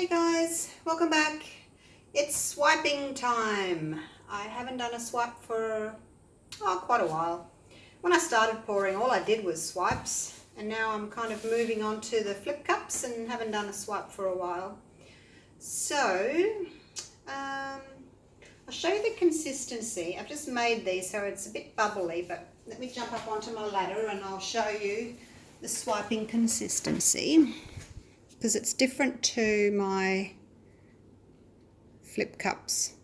Hey guys, welcome back. It's swiping time. I haven't done a swipe for quite a while. When I started pouring, all I did was swipes, and now I'm kind of moving on to the flip cups and haven't done a swipe for a while. So I'll show you the consistency. I've just made these so it's a bit bubbly, but let me jump up onto my ladder and I'll show you the swiping consistency, because it's different to my flip cups.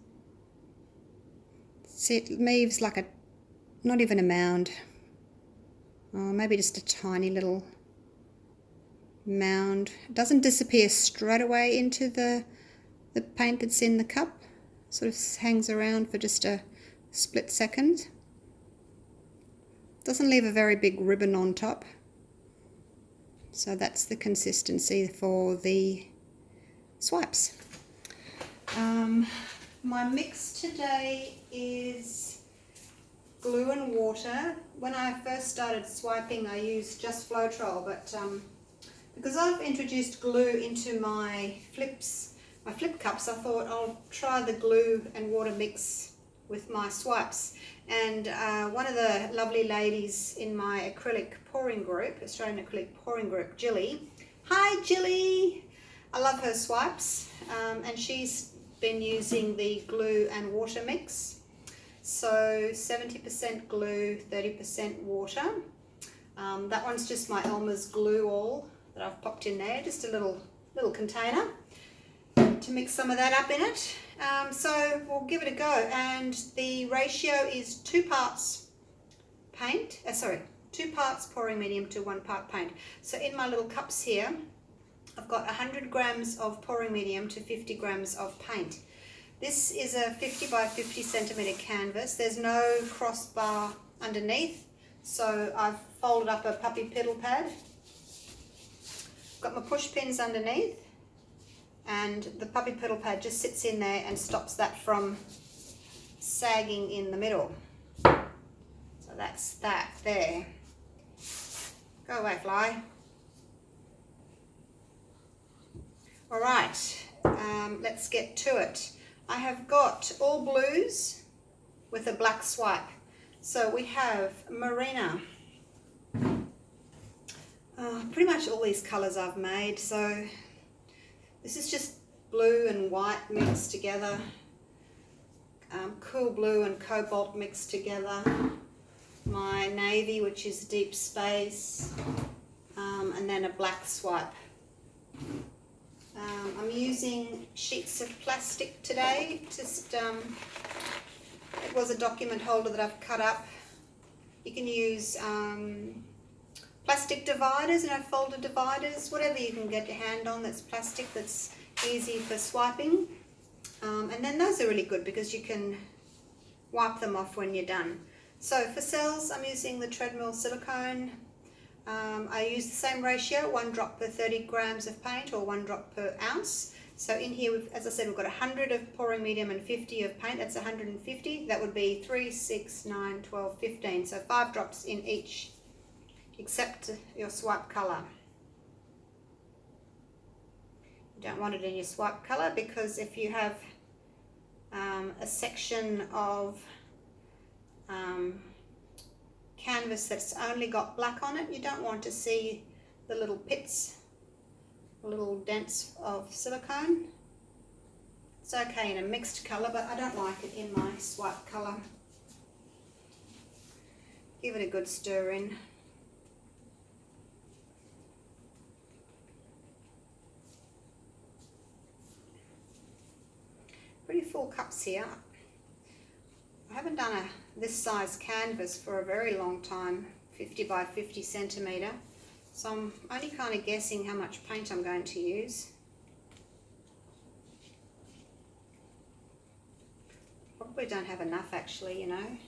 See, it leaves like not even a mound, maybe just a tiny little mound. It doesn't disappear straight away into the paint that's in the cup. Sort of hangs around for just a split second. Doesn't leave a very big ribbon on top. So that's the consistency for the swipes. My mix today is glue and water. When I first started swiping, I used just Floetrol, but because I've introduced glue into my flip cups, I thought I'll try the glue and water mix with my swipes. And one of the lovely ladies in my acrylic pouring group, Australian acrylic pouring group, Jilly. Hi Jilly! I love her swipes, and she's been using the glue and water mix. So 70% glue, 30% water. That one's just my Elmer's glue all that I've popped in there, just a little container to mix some of that up in it. So we'll give it a go, and the ratio is 2 parts paint, 2 parts pouring medium to 1 part paint. So in my little cups here, I've got 100 grams of pouring medium to 50 grams of paint. This is a 50 by 50 centimeter canvas. There's no crossbar underneath, so I've folded up a puppy pedal pad. Got my push pins underneath, and the puppy pedal pad just sits in there and stops that from sagging in the middle. So that's that there. Go away, fly. All right, let's get to it. I have got all blues with a black swipe. So we have Marina. Pretty much all these colors I've made. So this is just blue and white mixed together. Cool blue and cobalt mixed together. My navy, which is deep space, and then a black swipe. I'm using sheets of plastic today. Just it was a document holder that I've cut up. You can use plastic dividers, folder dividers, whatever you can get your hand on that's plastic, that's easy for swiping. And then those are really good because you can wipe them off when you're done. So for cells, I'm using the treadmill silicone. I use the same ratio, 1 drop per 30 grams of paint, or 1 drop per ounce. So in here, as I said, we've got 100 of pouring medium and 50 of paint. That's 150. That would be 3, 6, 9, 12, 15. So 5 drops in each, except your swipe color. You don't want it in your swipe color, because if you have a section of canvas that's only got black on it, you don't want to see the little pits, the little dents of silicone. It's okay in a mixed color, but I don't like it in my swipe color. Give it a good stir in. Pretty full cups here. I haven't done this size canvas for a very long time, 50 by 50 centimeter. So I'm only kind of guessing how much paint I'm going to use. Probably don't have enough actually, I'm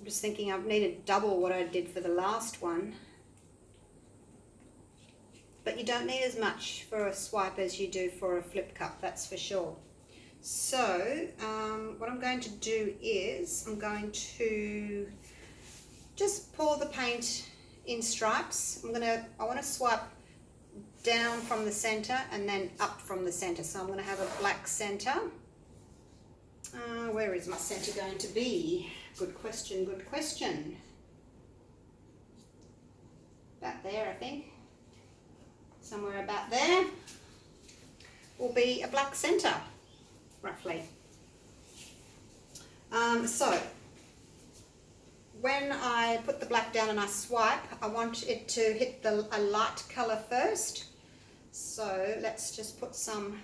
just thinking I've needed double what I did for the last one. But you don't need as much for a swipe as you do for a flip cup, that's for sure. So what I'm going to do is I'm going to just pour the paint in stripes. I want to swipe down from the center and then up from the center. So I'm going to have a black center. Where is my center going to be? Good question, good question. About there, I think. Somewhere about there will be a black center, roughly. So when I put the black down and I swipe, I want it to hit a light color first. So let's just put some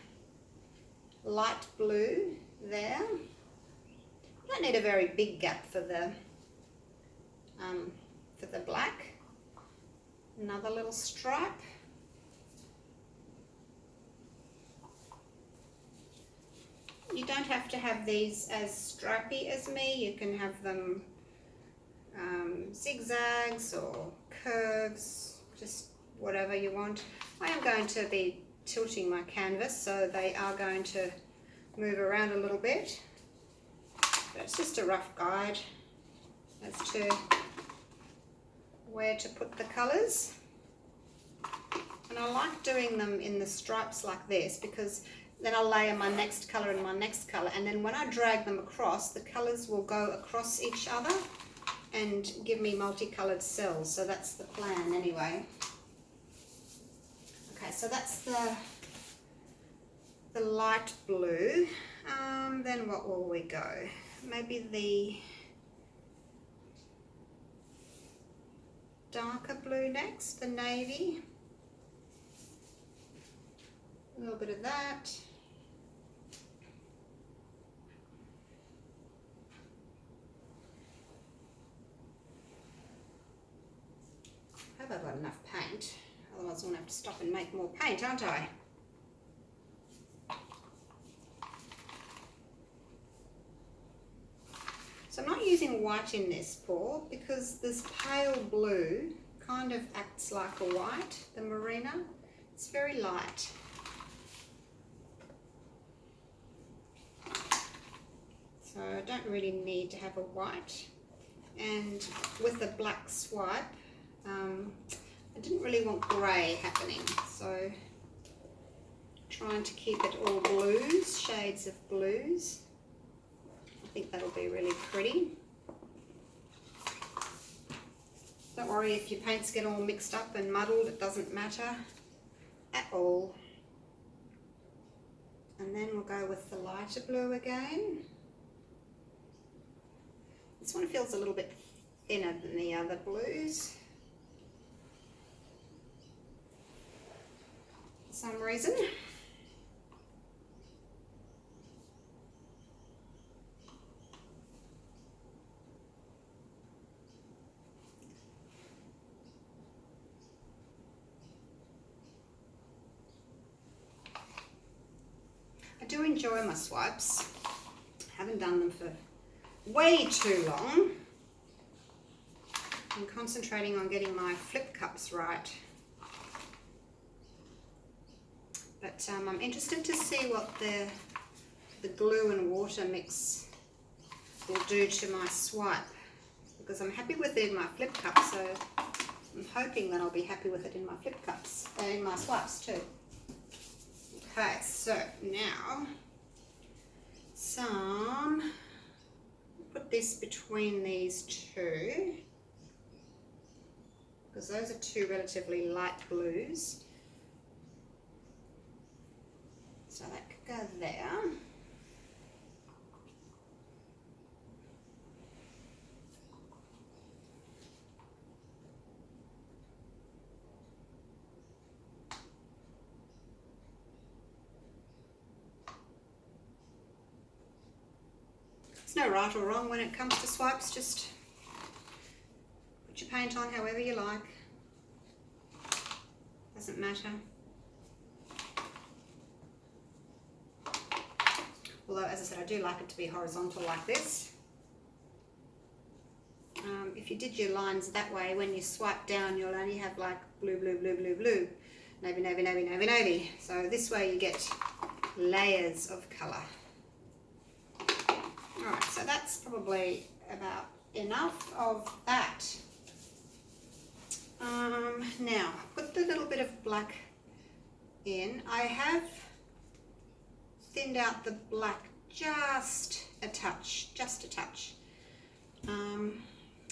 light blue there. I don't need a very big gap for the black. Another little stripe. You don't have to have these as stripy as me. You can have them zigzags or curves, just whatever you want. I am going to be tilting my canvas, so they are going to move around a little bit. But it's just a rough guide as to where to put the colours. And I like doing them in the stripes like this, because then I'll layer my next colour and my next colour, and then when I drag them across, the colours will go across each other and give me multicoloured cells. So that's the plan anyway. Okay, so that's the light blue. Then what will we go? Maybe the darker blue next, the navy. A little bit of that. I hope I've got enough paint, otherwise I'm going to have to stop and make more paint, aren't I? So I'm not using white in this, Paul, because this pale blue kind of acts like a white, the Marina. It's very light. So I don't really need to have a white. And with the black swipe, I didn't really want grey happening, so trying to keep it all blues, shades of blues. I think that'll be really pretty. Don't worry if your paints get all mixed up and muddled, it doesn't matter at all. And then we'll go with the lighter blue again. This one feels a little bit thinner than the other blues for some reason. I do enjoy my swipes. I haven't done them for way too long. I'm concentrating on getting my flip cups right. But I'm interested to see what the glue and water mix will do to my swipe, because I'm happy with it in my flip cup, so I'm hoping that I'll be happy with it in my flip cups, in my swipes too. Okay, so now put this between these two, because those are two relatively light blues. So that could go there. No right or wrong when it comes to swipes, just put your paint on however you like, doesn't matter. Although, as I said, I do like it to be horizontal like this. If you did your lines that way, when you swipe down you'll only have like blue, blue, blue, blue, blue, navy, navy, navy, navy, navy. So this way you get layers of colour. Alright, so that's probably about enough of that. Now, put the little bit of black in. I have thinned out the black just a touch,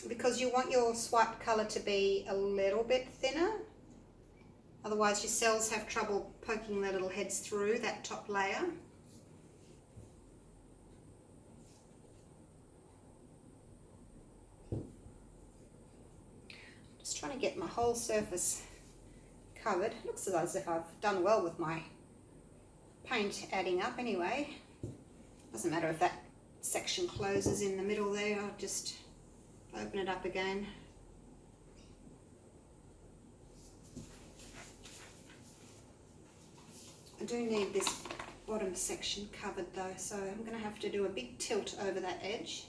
because you want your swipe colour to be a little bit thinner. Otherwise your cells have trouble poking their little heads through that top layer. Just trying to get my whole surface covered. Looks as if I've done well with my paint adding up anyway. Doesn't matter if that section closes in the middle there, I'll just open it up again. I do need this bottom section covered though, so I'm going to have to do a big tilt over that edge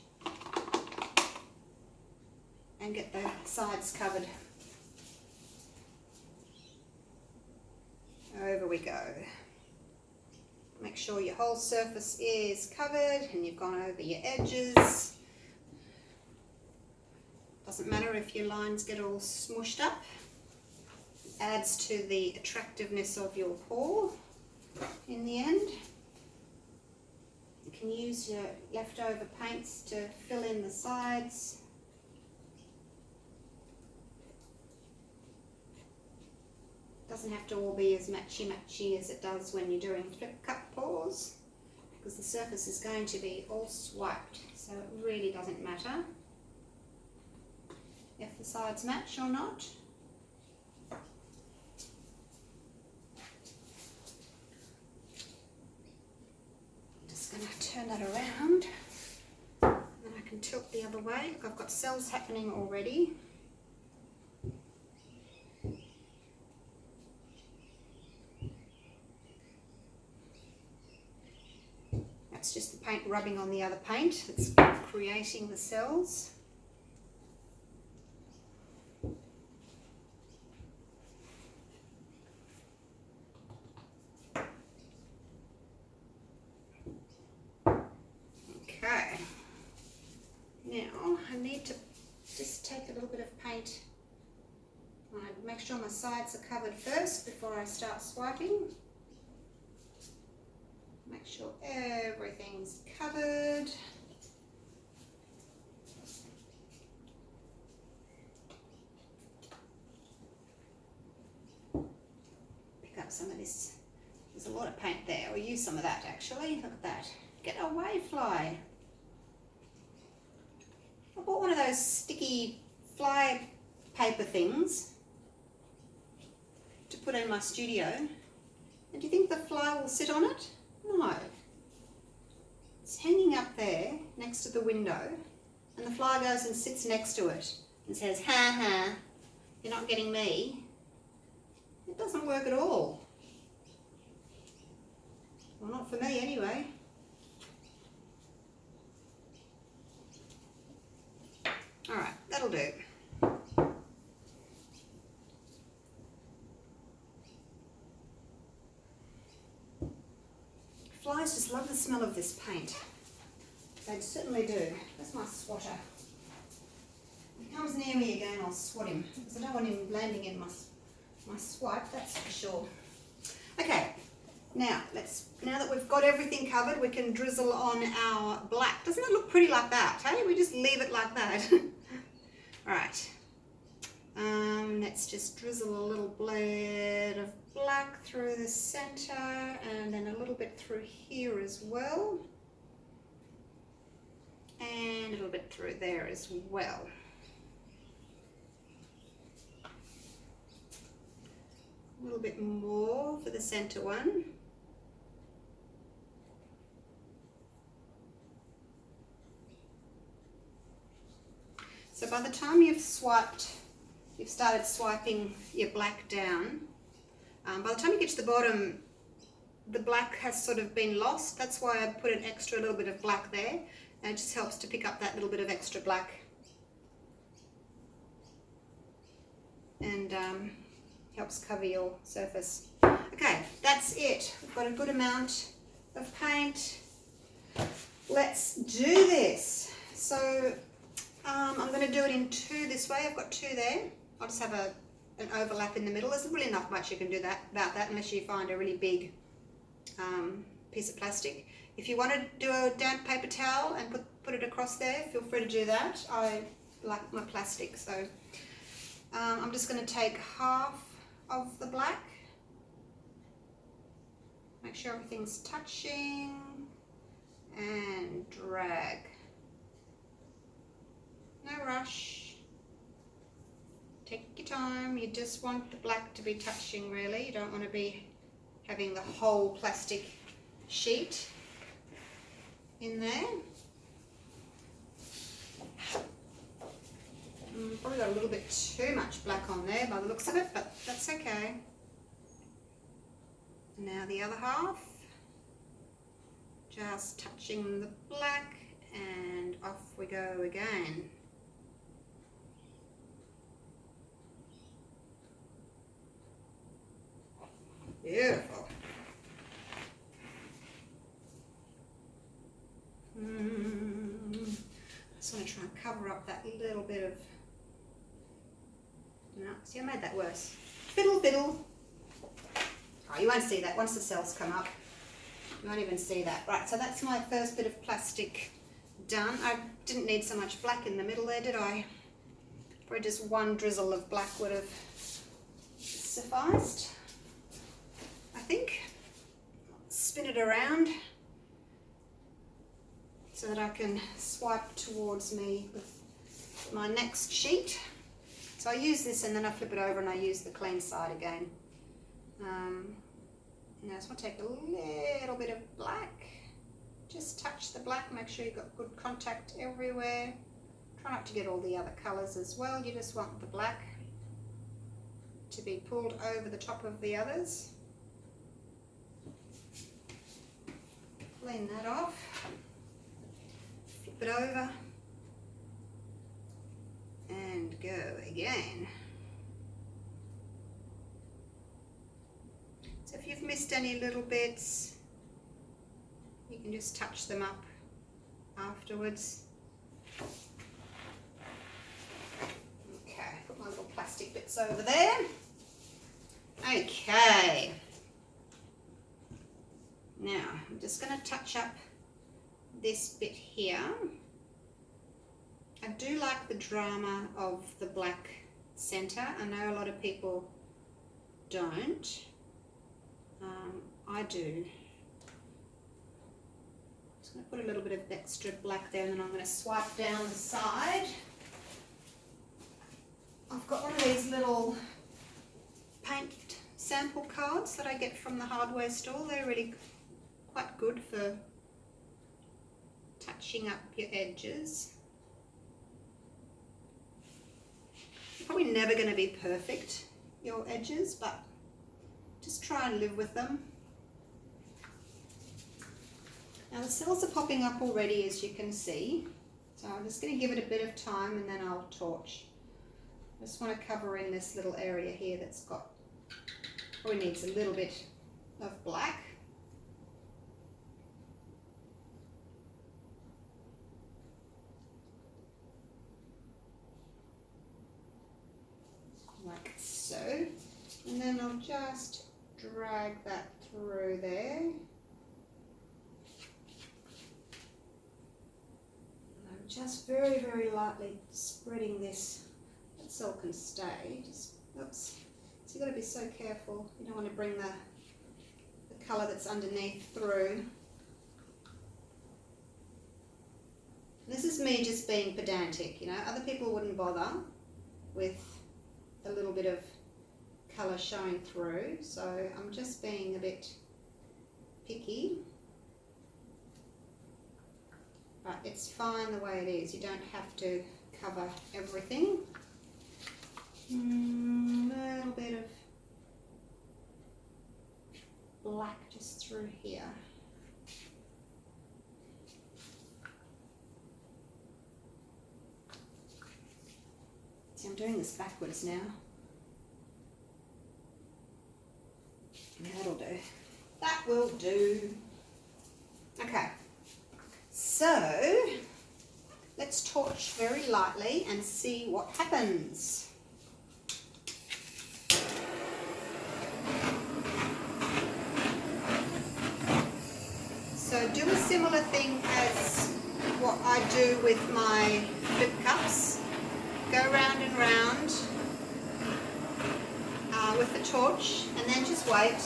and get the sides covered. Over we go. Make sure your whole surface is covered and you've gone over your edges. Doesn't matter if your lines get all smushed up. Adds to the attractiveness of your pour in the end. You can use your leftover paints to fill in the sides. Doesn't have to all be as matchy-matchy as it does when you're doing flip cup pours, because the surface is going to be all swiped, so it really doesn't matter if the sides match or not. I'm just going to turn that around and I can tilt the other way. Look, I've got cells happening already. It's just the paint rubbing on the other paint that's creating the cells. Okay, now I need to just take a little bit of paint. I make sure my sides are covered first before I start swiping. Make sure everything's covered. Pick up some of this. There's a lot of paint there. We'll use some of that actually. Look at that. Get away, fly. I bought one of those sticky fly paper things to put in my studio. And do you think the fly will sit on it? No. It's hanging up there next to the window and the fly goes and sits next to it and says, ha ha, you're not getting me. It doesn't work at all. Well, not for me anyway. Alright, that'll do. Flies just love the smell of this paint. They certainly do. That's my swatter. If he comes near me again, I'll swat him, because I don't want him landing in my swipe, that's for sure. Okay, now that we've got everything covered, we can drizzle on our black. Doesn't it look pretty like that, hey? We just leave it like that. Alright. Let's just drizzle a little blade of black through the center and then a little bit through here as well. And a little bit through there as well. A little bit more for the center one. So by the time you've started swiping your black down, by the time you get to the bottom, the black has sort of been lost. That's why I put an extra little bit of black there. And it just helps to pick up that little bit of extra black. And helps cover your surface. Okay, that's it. We've got a good amount of paint. Let's do this. So I'm going to do it in two this way. I've got two there. I'll just have a an overlap in the middle. There's really not much you can do about that unless you find a really big piece of plastic. If you want to do a damp paper towel and put it across there, feel free to do that. I like my plastic, so I'm just going to take half of the black. Make sure everything's touching and drag. No rush. Take your time. You just want the black to be touching really. You don't want to be having the whole plastic sheet in there. Probably got a little bit too much black on there by the looks of it, but that's okay. Now the other half, just touching the black, and off we go again. Beautiful. Just want to try and cover up that little bit of, no, see, I made that worse. Fiddle, fiddle. Oh, you won't see that once the cells come up. You won't even see that. Right, so that's my first bit of plastic done. I didn't need so much black in the middle there, did I? Probably just one drizzle of black would have sufficed, I think. Spin it around so that I can swipe towards me with my next sheet. So I use this and then I flip it over and I use the clean side again. Now I just want to take a little bit of black. Just touch the black, make sure you've got good contact everywhere. Try not to get all the other colours as well. You just want the black to be pulled over the top of the others. Clean that off. Flip it over. And go again. So if you've missed any little bits, you can just touch them up afterwards. Okay, put my little plastic bits over there. Okay. Now, I'm just going to touch up this bit here. I do like the drama of the black centre. I know a lot of people don't. I do. Just going to put a little bit of extra black there and then I'm going to swipe down the side. I've got one of these little paint sample cards that I get from the hardware store. They're really quite good for touching up your edges. Probably never going to be perfect, your edges, but just try and live with them. Now the cells are popping up already, as you can see, so I'm just going to give it a bit of time and then I'll torch. I just want to cover in this little area here that's got, probably needs a little bit of black. Like so, and then I'll just drag that through there. I'm just very, very lightly spreading this. That cell can stay. Just, oops. So you've got to be so careful. You don't want to bring the colour that's underneath through. This is me just being pedantic, you know. Other people wouldn't bother with a little bit of colour showing through, so I'm just being a bit picky. But it's fine the way it is. You don't have to cover everything. A little bit of black just through here. See, I'm doing this backwards now. That'll do. That will do. Okay. So, let's torch very lightly and see what happens. do a similar thing as what I do with my flip cups. Go round and round with the torch, and then just wait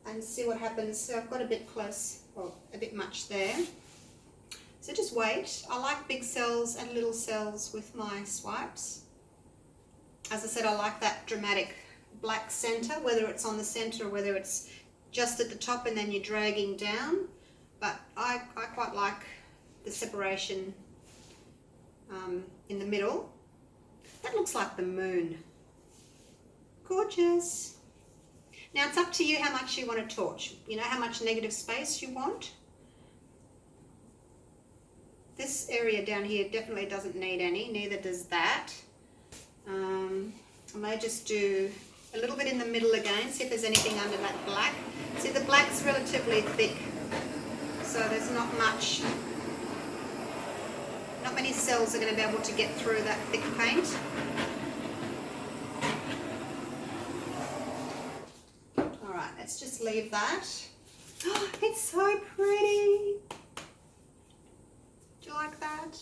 and see what happens. So I've got a bit close, or a bit much there. So just wait. I like big cells and little cells with my swipes. As I said, I like that dramatic black center, whether it's on the center or whether it's just at the top and then you're dragging down. But I quite like the separation in the middle. That looks like the moon. Gorgeous. Now it's up to you how much you want to torch. You know how much negative space you want. This area down here definitely doesn't need any, neither does that. I may just do a little bit in the middle again, see if there's anything under that black. See, the black's relatively thick, so there's not many cells are going to be able to get through that thick paint. Alright, let's just leave that. Oh, it's so pretty! Do you like that?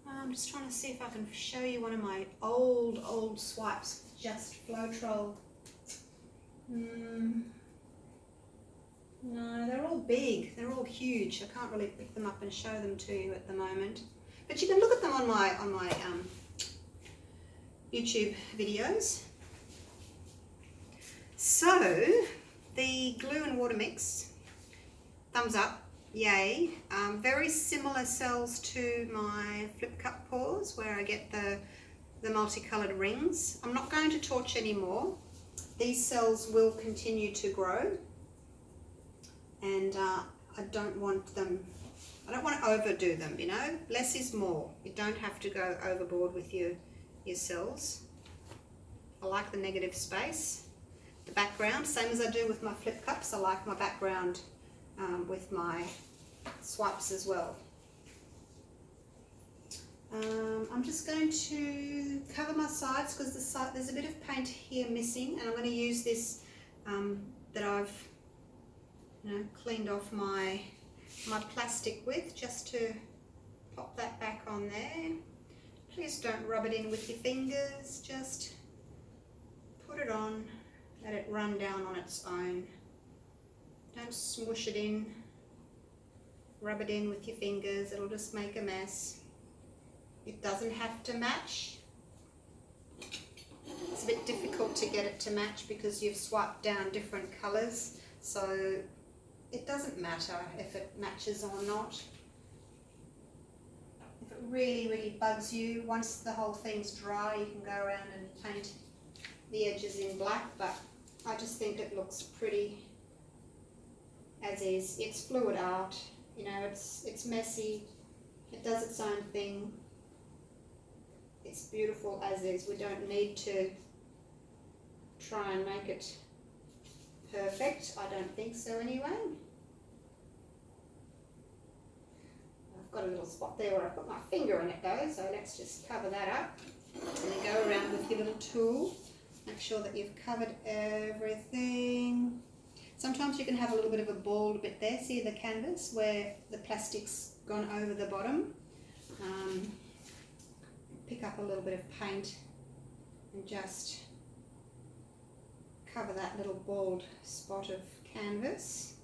I'm just trying to see if I can show you one of my old swipes with just Floetrol. No, they're all big. They're all huge. I can't really pick them up and show them to you at the moment. But you can look at them on my YouTube videos. So, the glue and water mix, thumbs up. Yay. Very similar cells to my flip cup pours where I get the multicolored rings. I'm not going to torch anymore. These cells will continue to grow, and I don't want to overdo them, you know. Less is more. You don't have to go overboard with your cells. I like the negative space. The background, same as I do with my flip cups, I like my background with my swipes as well. I'm just going to cover my sides because there's a bit of paint here missing, and I'm going to use this that I've cleaned off my plastic with, just to pop that back on there. Please don't rub it in with your fingers, just put it on, let it run down on its own. Don't smoosh it in, rub it in with your fingers, it'll just make a mess. It doesn't have to match. It's a bit difficult to get it to match because you've swiped down different colours, so it doesn't matter if it matches or not. If it really bugs you, once the whole thing's dry, you can go around and paint the edges in black, but I just think it looks pretty as is. It's fluid art, you know, it's messy, it does its own thing. It's beautiful as is. We don't need to try and make it perfect. I don't think so anyway. I've got a little spot there where I put my finger in it though, so let's just cover that up. And then go around with your little tool. Make sure that you've covered everything. Sometimes you can have a little bit of a bald bit there. See the canvas where the plastic's gone over the bottom? Pick up a little bit of paint and just cover that little bald spot of canvas,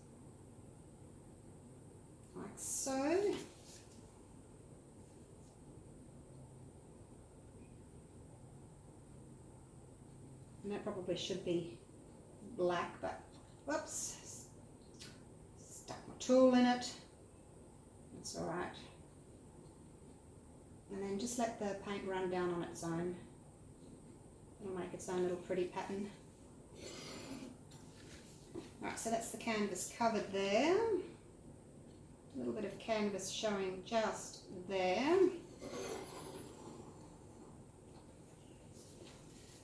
like so. And that probably should be black, but whoops, stuck my tool in it. That's all right. And then just let the paint run down on its own. It'll make its own little pretty pattern. Alright, so that's the canvas covered there. A little bit of canvas showing just there.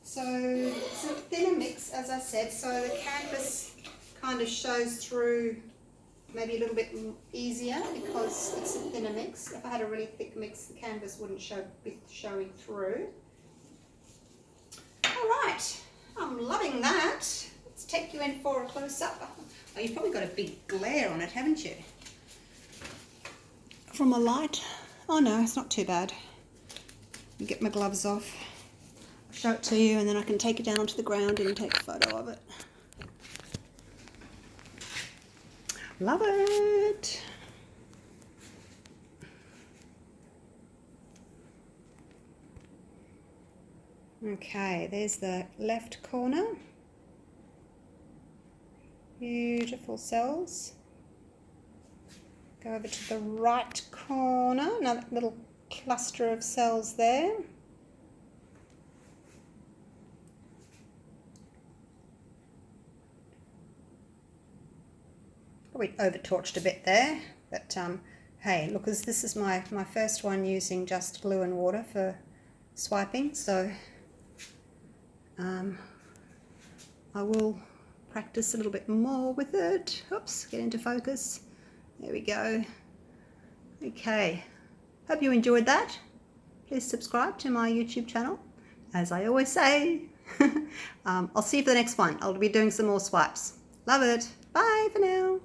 So it's a thinner mix, as I said, so the canvas kind of shows through maybe a little bit easier because it's a thinner mix. If I had a really thick mix, the canvas wouldn't be showing through. Alright, I'm loving that. Let's take you in for a close-up. Oh, you've probably got a big glare on it, haven't you? From a light. Oh no, it's not too bad. I'll get my gloves off. I'll show it to you and then I can take it down onto the ground and take a photo of it. Love it. Okay, there's the left corner. Beautiful cells. Go over to the right corner, another little cluster of cells there. Probably over-torched a bit there, but hey, look, this is my first one using just glue and water for swiping, so I will practice a little bit more with it. Oops, get into focus. There we go. Okay, hope you enjoyed that. Please subscribe to my YouTube channel. As I always say, I'll see you for the next one. I'll be doing some more swipes. Love it. Bye for now.